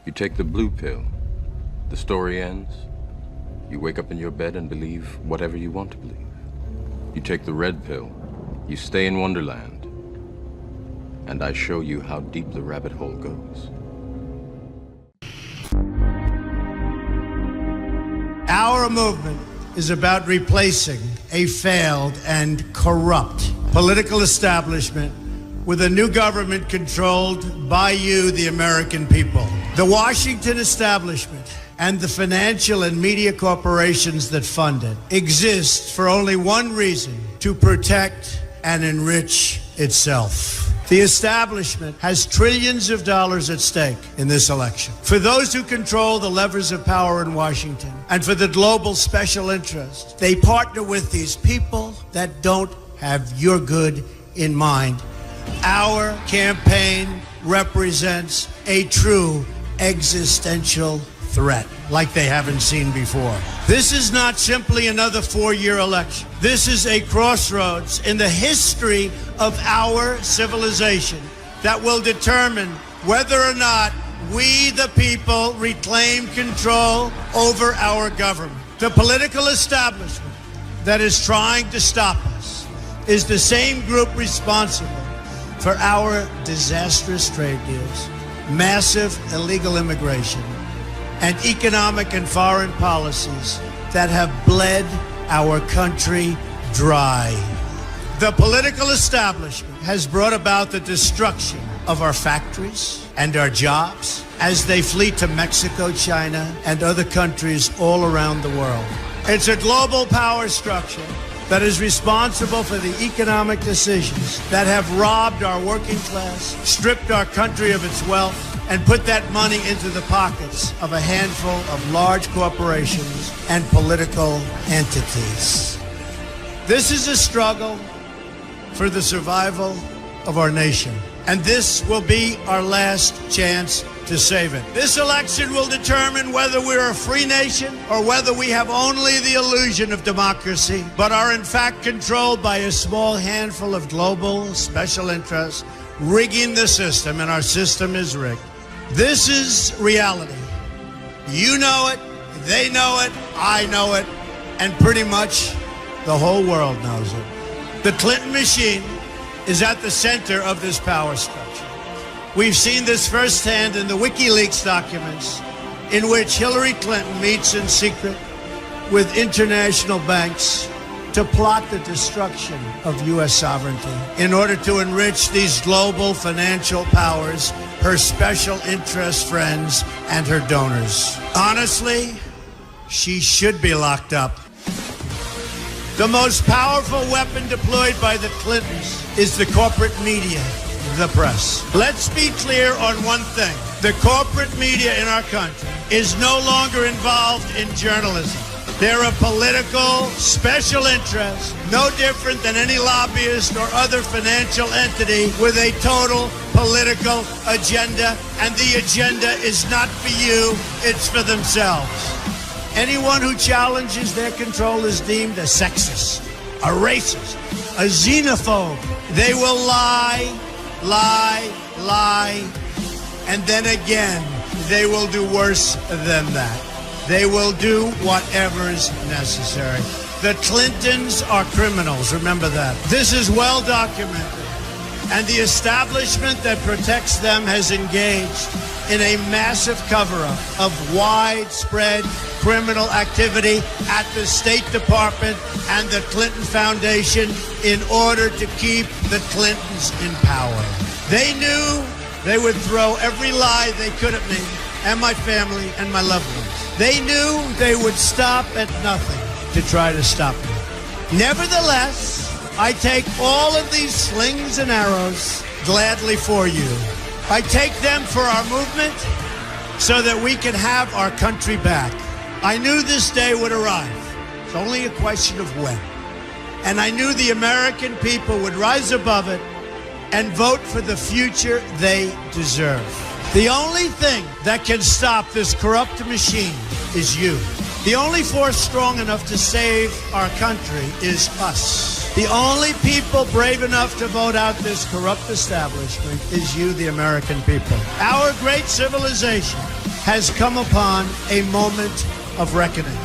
You take the blue pill. The story ends. You wake up in your bed and believe whatever you want to believe. You take the red pill. You stay in Wonderland. And I show you how deep the rabbit hole goes. Our movement is about replacing a failed and corrupt political establishment with a new government controlled by you, the American people. The Washington establishment and the financial and media corporations that fund it exist for only one reason: to protect and enrich itself. The establishment has trillions of dollars at stake in this election. For those who control the levers of power in Washington and for the global special interest, they partner with these people that don't have your good in mind. Our campaign represents a true existential threat like they haven't seen before. This is not simply another four-year election. This is a crossroads in the history of our civilization that will determine whether or not we, the people, reclaim control over our government. The political establishment that is trying to stop us is the same group responsible for our disastrous trade deals, massive illegal immigration, and economic and foreign policies that have bled our country dry. The political establishment has brought about the destruction of our factories and our jobs as they flee to Mexico, China, and other countries all around the world. It's a global power structure that is responsible for the economic decisions that have robbed our working class, stripped our country of its wealth, and put that money into the pockets of a handful of large corporations and political entities. This is a struggle for the survival of our nation, and this will be our last chance to save it. This election will determine whether we're a free nation or whether we have only the illusion of democracy, but are in fact controlled by a small handful of global special interests rigging the system, and our system is rigged. This is reality. You know it, they know it, I know it, and pretty much the whole world knows it. The Clinton machine is at the center of this power structure. We've seen this firsthand in the WikiLeaks documents, in which Hillary Clinton meets in secret with international banks to plot the destruction of U.S. sovereignty in order to enrich these global financial powers, her special interest friends, and her donors. Honestly, she should be locked up. The most powerful weapon deployed by the Clintons is the corporate media, the press. Let's be clear on one thing. The corporate media in our country is no longer involved in journalism. They're a political special interest, no different than any lobbyist or other financial entity with a total political agenda, and the agenda is not for you, it's for themselves. Anyone who challenges their control is deemed a sexist, a racist, a xenophobe. They will lie, and then again, they will do worse than that. They will do whatever is necessary. The Clintons are criminals, remember that. This is well documented, and the establishment that protects them has engaged in a massive cover-up of widespread criminal activity at the State Department and the Clinton Foundation in order to keep the Clintons in power. They knew they would throw every lie they could at me and my family and my loved ones. They knew they would stop at nothing to try to stop me. Nevertheless, I take all of these slings and arrows gladly for you. I take them for our movement so that we can have our country back. I knew this day would arrive. It's only a question of when. And I knew the American people would rise above it and vote for the future they deserve. The only thing that can stop this corrupt machine is you. The only force strong enough to save our country is us. The only people brave enough to vote out this corrupt establishment is you, the American people. Our great civilization has come upon a moment of reckoning.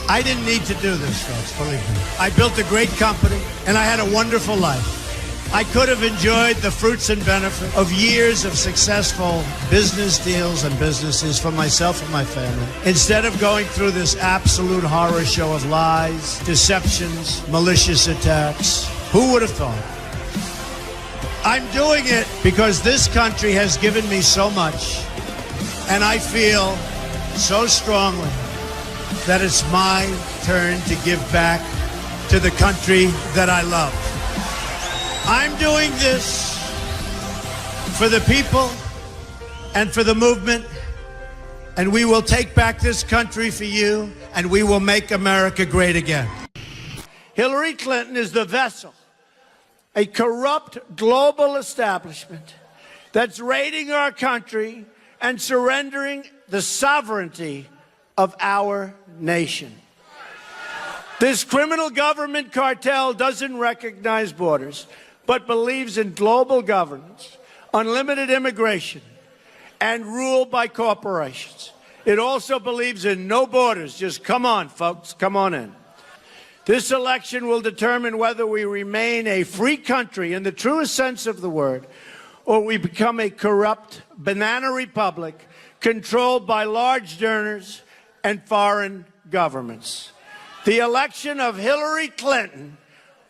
I didn't need to do this, folks, believe me. I built a great company, and I had a wonderful life. I could have enjoyed the fruits and benefit of years of successful business deals and businesses for myself and my family, instead of going through this absolute horror show of lies, deceptions, malicious attacks. Who would have thought? I'm doing it because this country has given me so much, and I feel so strongly that it's my turn to give back to the country that I love. I'm doing this for the people and for the movement, and we will take back this country for you, and we will make America great again. Hillary Clinton is the vessel, a corrupt global establishment that's raiding our country and surrendering the sovereignty of our nation. This criminal government cartel doesn't recognize borders, but believes in global governance, unlimited immigration, and rule by corporations. It also believes in no borders. Just come on, folks, come on in. This election will determine whether we remain a free country in the truest sense of the word, or we become a corrupt banana republic controlled by large donors and foreign governments. The election of Hillary Clinton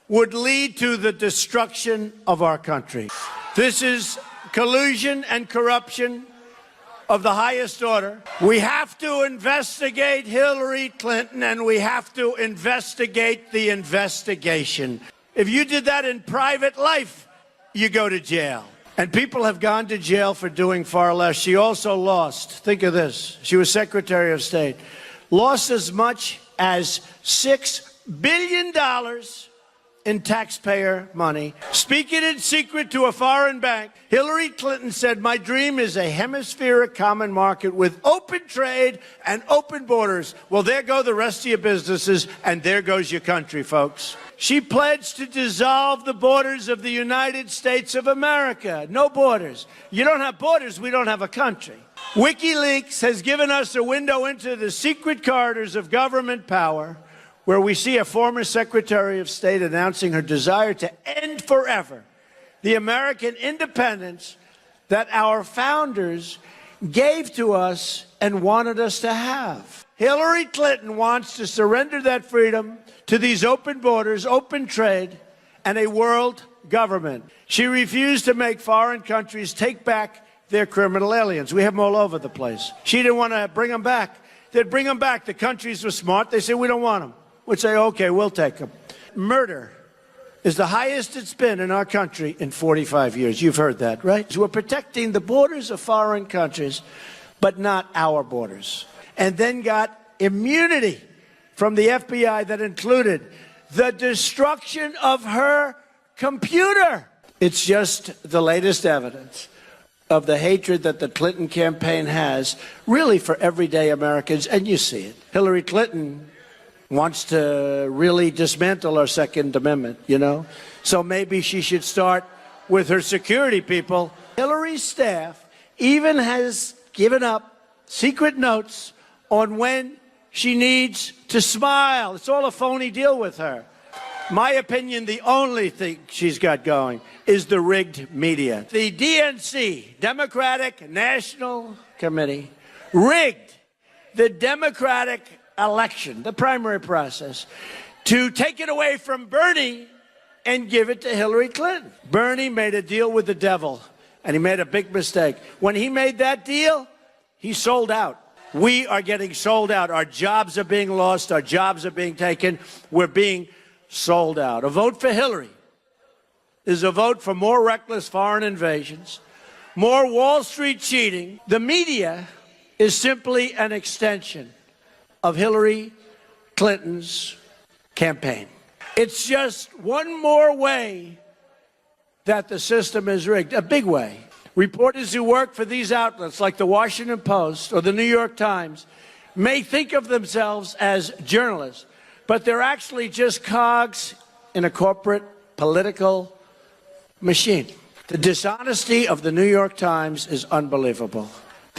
would lead to the destruction of our country. This is collusion and corruption of the highest order. We have to investigate Hillary Clinton, and we have to investigate the investigation. If you did that in private life, you go to jail. And people have gone to jail for doing far less. She also lost, think of this, she was Secretary of State, lost as much as $6 billion in taxpayer money. Speaking in secret to a foreign bank, Hillary Clinton said, "My dream is a hemispheric common market with open trade and open borders." Well, there go the rest of your businesses, and there goes your country, folks. She pledged to dissolve the borders of the United States of America. No borders. You don't have borders, we don't have a country. WikiLeaks has given us a window into the secret corridors of government power, where we see a former Secretary of State announcing her desire to end forever the American independence that our founders gave to us and wanted us to have. Hillary Clinton wants to surrender that freedom to these open borders, open trade, and a world government. She refused to make foreign countries take back their criminal aliens. We have them all over the place. She didn't want to bring them back. They'd bring them back. The countries were smart. They said, "We don't want them." We'd say, "Okay, we'll take them." Murder is the highest it's been in our country in 45 years. You've heard that, right? So we're protecting the borders of foreign countries, but not our borders. And then got immunity from the FBI that included the destruction of her computer. It's just the latest evidence of the hatred that the Clinton campaign has, really, for everyday Americans, and you see it. Hillary Clinton wants to really dismantle our Second Amendment, you know? So maybe she should start with her security people. Hillary's staff even has given up secret notes on when she needs to smile. It's all a phony deal with her. My opinion, the only thing she's got going is the rigged media. The DNC, Democratic National Committee, rigged the Democratic election, the primary process, to take it away from Bernie and give it to Hillary Clinton. Bernie made a deal with the devil, and he made a big mistake. When he made that deal, he sold out. We are getting sold out. Our jobs are being lost. Our jobs are being taken. We're being sold out. A vote for Hillary is a vote for more reckless foreign invasions, more Wall Street cheating. The media is simply an extension of Hillary Clinton's campaign. It's just one more way that the system is rigged, a big way. Reporters who work for these outlets like the Washington Post or the New York Times may think of themselves as journalists, but they're actually just cogs in a corporate political machine. The dishonesty of the New York Times is unbelievable.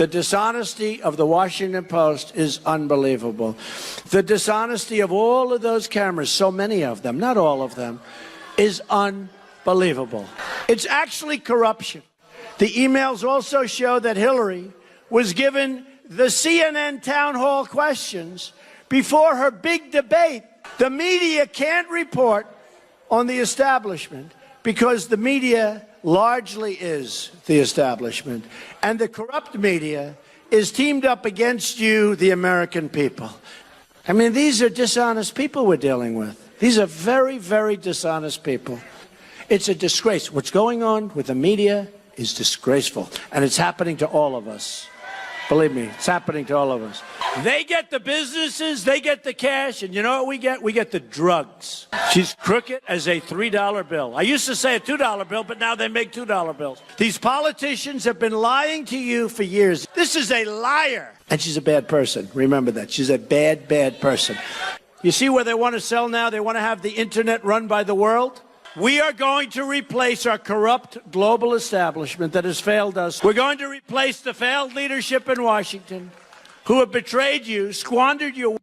The dishonesty of the Washington Post is unbelievable. The dishonesty of all of those cameras, so many of them, not all of them, is unbelievable. It's actually corruption. The emails also show that Hillary was given the CNN town hall questions before her big debate. The media can't report on the establishment because the media largely is the establishment, and the corrupt media is teamed up against you, the American people. I mean, these are dishonest people we're dealing with. These are very, very dishonest people. It's a disgrace. What's going on with the media is disgraceful, and it's happening to all of us. Believe me, it's happening to all of us. They get the businesses, they get the cash, and you know what we get? We get the drugs. She's crooked as a $3 bill. I used to say a $2 bill, but now they make $2 bills. These politicians have been lying to you for years. This is a liar. And she's a bad person. Remember that. She's a bad, bad person. You see where they want to sell now? They want to have the internet run by the world? We are going to replace our corrupt global establishment that has failed us. We're going to replace the failed leadership in Washington who have betrayed you, squandered your